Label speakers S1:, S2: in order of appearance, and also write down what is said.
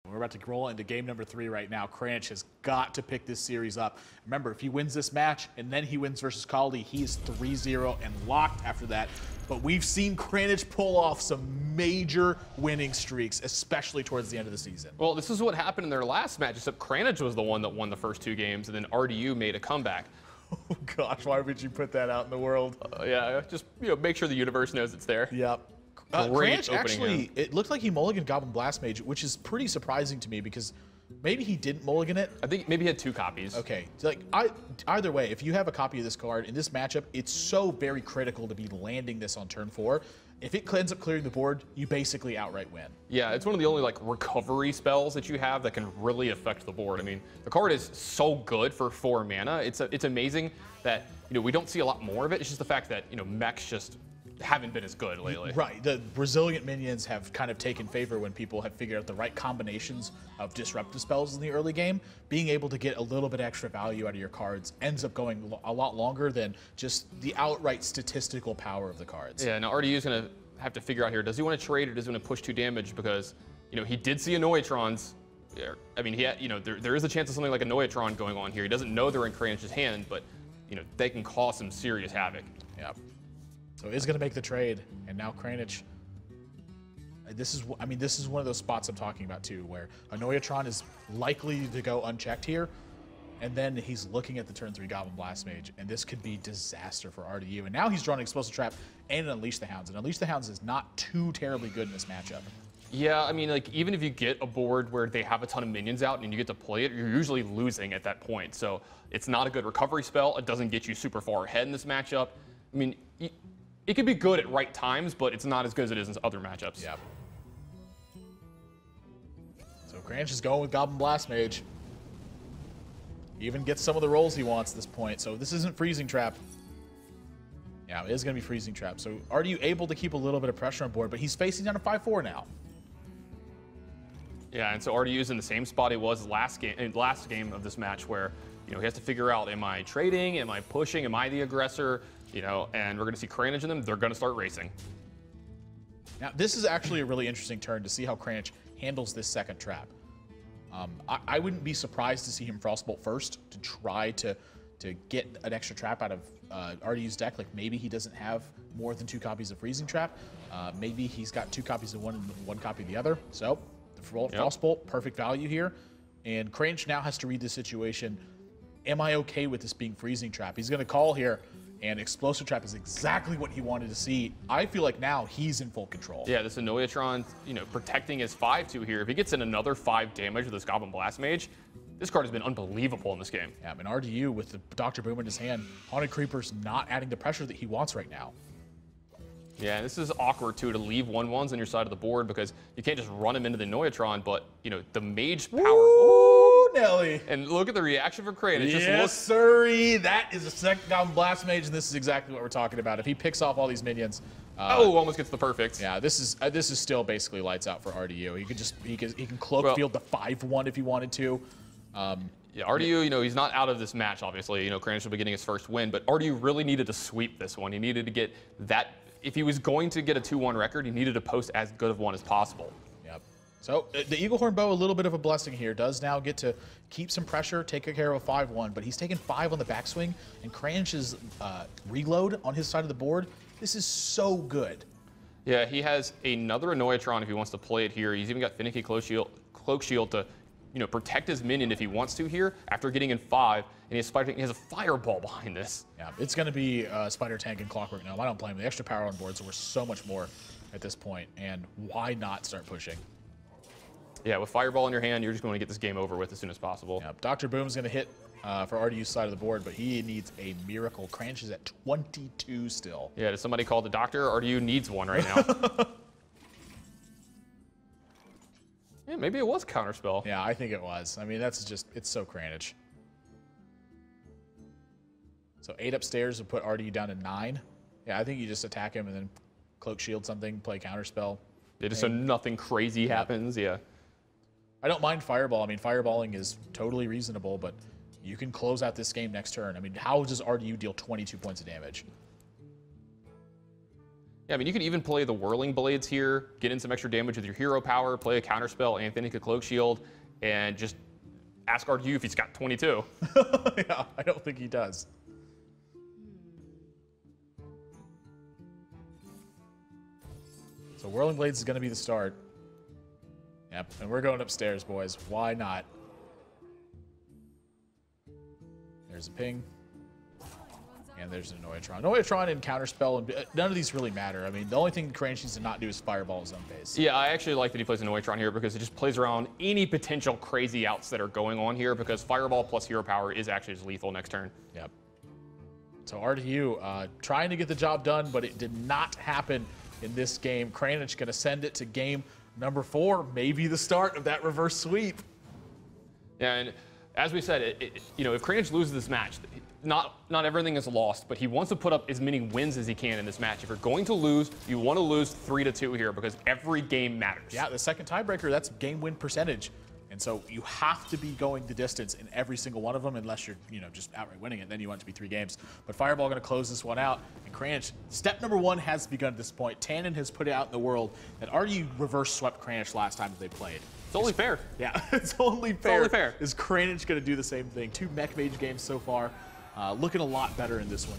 S1: We're about to roll into game number 3 right now. Kranich has got to pick this series up. Remember, if he wins this match and then he wins versus Kaldi, he's 3-0 and locked after that. But we've seen Kranich pull off some major winning streaks, especially towards the end of the season.
S2: Well, this is what happened in their last match, except Kranich was the one that won the first 2 games, and then RDU made a comeback.
S1: Oh gosh, why would you put that out in the world?
S2: Yeah, just make sure the universe knows it's there.
S1: Yep. Kranich actually, it looked like he mulliganed Goblin Blast Mage, which is pretty surprising to me because maybe he didn't mulligan it.
S2: I think maybe he had 2 copies.
S1: Okay, so like either way, if you have a copy of this card in this matchup, it's so very critical to be landing this on turn 4. If it ends up clearing the board, you basically outright win.
S2: Yeah, it's one of the only like recovery spells that you have that can really affect the board. I mean, the card is so good for 4 mana. It's amazing that we don't see a lot more of it. It's just the fact that mechs just haven't been as good lately.
S1: Right. The resilient minions have kind of taken favor when people have figured out the right combinations of disruptive spells in the early game. Being able to get a little bit extra value out of your cards ends up going a lot longer than just the outright statistical power of the cards.
S2: Yeah, now RDU is going to have to figure out here, does he want to trade or does he want to push 2 damage? Because, he did see Annoyatrons. I mean, he had, there is a chance of something like a Annoyatron going on here. He doesn't know they're in Kranich's hand, but, they can cause some serious havoc.
S1: Yeah. So he's going to make the trade, and now Kranich. This is one of those spots I'm talking about too, where Annoyatron is likely to go unchecked here, and then he's looking at the turn 3 Goblin Blast Mage, and this could be disaster for RDU. And now he's drawn an Explosive Trap and an Unleash the Hounds, and Unleash the Hounds is not too terribly good in this matchup.
S2: Yeah, I mean, like, even if you get a board where they have a ton of minions out and you get to play it, you're usually losing at that point. So it's not a good recovery spell. It doesn't get you super far ahead in this matchup. I mean, it could be good at right times, but it's not as good as it is in other matchups.
S1: Yeah. So Kranich is going with Goblin Blast Mage. He even gets some of the rolls he wants at this point. So this isn't Freezing Trap. Yeah, it is going to be Freezing Trap. So RDU able to keep a little bit of pressure on board, but he's facing down a 5-4 now.
S2: Yeah, and so RDU is in the same spot he was last game of this match, where he has to figure out: am I trading? Am I pushing? Am I the aggressor? And we're going to see Kranich in them. They're going to start racing.
S1: Now, this is actually a really interesting turn to see how Kranich handles this second trap. I wouldn't be surprised to see him Frostbolt first to try to get an extra trap out of RDU's deck. Like maybe he doesn't have more than 2 copies of Freezing Trap. Maybe he's got 2 copies of one and 1 copy of the other. So the Frostbolt, perfect value here. And Kranich now has to read the situation. Am I okay with this being Freezing Trap? He's going to call here. And Explosive Trap is exactly what he wanted to see. I feel like now he's in full control.
S2: Yeah, this Annoyatron, protecting his 5/2 here. If he gets in another 5 damage with this Goblin Blast Mage, this card has been unbelievable in this game.
S1: Yeah, and RDU with the Dr. Boom in his hand, Haunted Creeper's not adding the pressure that he wants right now.
S2: Yeah, and this is awkward too, to leave 1/1s on your side of the board because you can't just run him into the Annoyatron, but the Mage power.
S1: Ooh, Nelly.
S2: And look at the reaction from Kranich.
S1: Yes, sirree. That is a second Goblin Blast Mage, and this is exactly what we're talking about. If he picks off all these minions,
S2: almost gets the perfect.
S1: Yeah, this is still basically lights out for RDU. He can cloak field the 5/1 if he wanted to.
S2: Yeah, RDU, he's not out of this match, obviously. Kranich will be getting his first win, but RDU really needed to sweep this one. He needed to get that. If he was going to get a 2-1 record, he needed to post as good of one as possible.
S1: Yep. So the Eaglehorn Bow, a little bit of a blessing here, does now get to keep some pressure, take care of a 5-1, but he's taken 5 on the backswing, and Kranich's reload on his side of the board, this is so good.
S2: Yeah, he has another Annoyatron if he wants to play it here. He's even got Finicky Cloak Shield to protect his minion if he wants to here after getting in 5, and he has a Fireball behind this.
S1: Yeah, it's going to be Spider Tank and Clockwork Gnome. I don't blame him. The extra power on board, so we're so much more at this point, and why not start pushing?
S2: Yeah, with Fireball in your hand, you're just going to get this game over with as soon as possible.
S1: Yeah, Dr. Boom's going to hit for RDU's side of the board, but he needs a miracle. Kranich is at 22 still.
S2: Yeah, did somebody call the doctor? RDU needs one right now. Yeah, maybe it was Counterspell.
S1: Yeah, I think it was. I mean, it's so Kranich. So 8 upstairs would put RDU down to 9. Yeah, I think you just attack him and then Cloak Shield something, play Counterspell.
S2: Yeah, just so nothing crazy happens, yeah.
S1: I don't mind Fireball. I mean, Fireballing is totally reasonable, but you can close out this game next turn. I mean, how does RDU deal 22 points of damage?
S2: Yeah, I mean, you could even play the Whirling Blades here, get in some extra damage with your hero power, play a counterspell, Anthony Cloak Shield, and just ask RDU if he's got 22.
S1: Yeah, I don't think he does. So Whirling Blades is going to be the start. Yep, and we're going upstairs, boys. Why not? There's a ping. And there's an Noyatron. Noyatron and Counterspell, and none of these really matter. I mean, the only thing Kranich needs to not do is Fireball his own base.
S2: Yeah, I actually like that he plays a Noyatron here because it just plays around any potential crazy outs that are going on here because Fireball plus Hero Power is actually just lethal next turn.
S1: Yep. So RDU trying to get the job done, but it did not happen in this game. Kranich going to send it to game number 4, maybe the start of that reverse sweep.
S2: Yeah, and as we said, you know, if Kranich loses this match, not everything is lost, but he wants to put up as many wins as he can in this match. If you're going to lose, you want to lose 3-2 here because every game matters.
S1: Yeah, the second tiebreaker, that's game win percentage. And so you have to be going the distance in every single one of them unless you're, you know, just outright winning it. Then you want it to be 3 games. But Fireball going to close this one out. And Kranich, step number 1 has begun at this point. Tannen has put it out in the world that RDU reverse swept Kranich last time that they played.
S2: It's only fair.
S1: Yeah, it's only fair.
S2: It's only fair.
S1: Is Kranich going to do the same thing? 2 Mech Mage games so far. Looking a lot better in this one.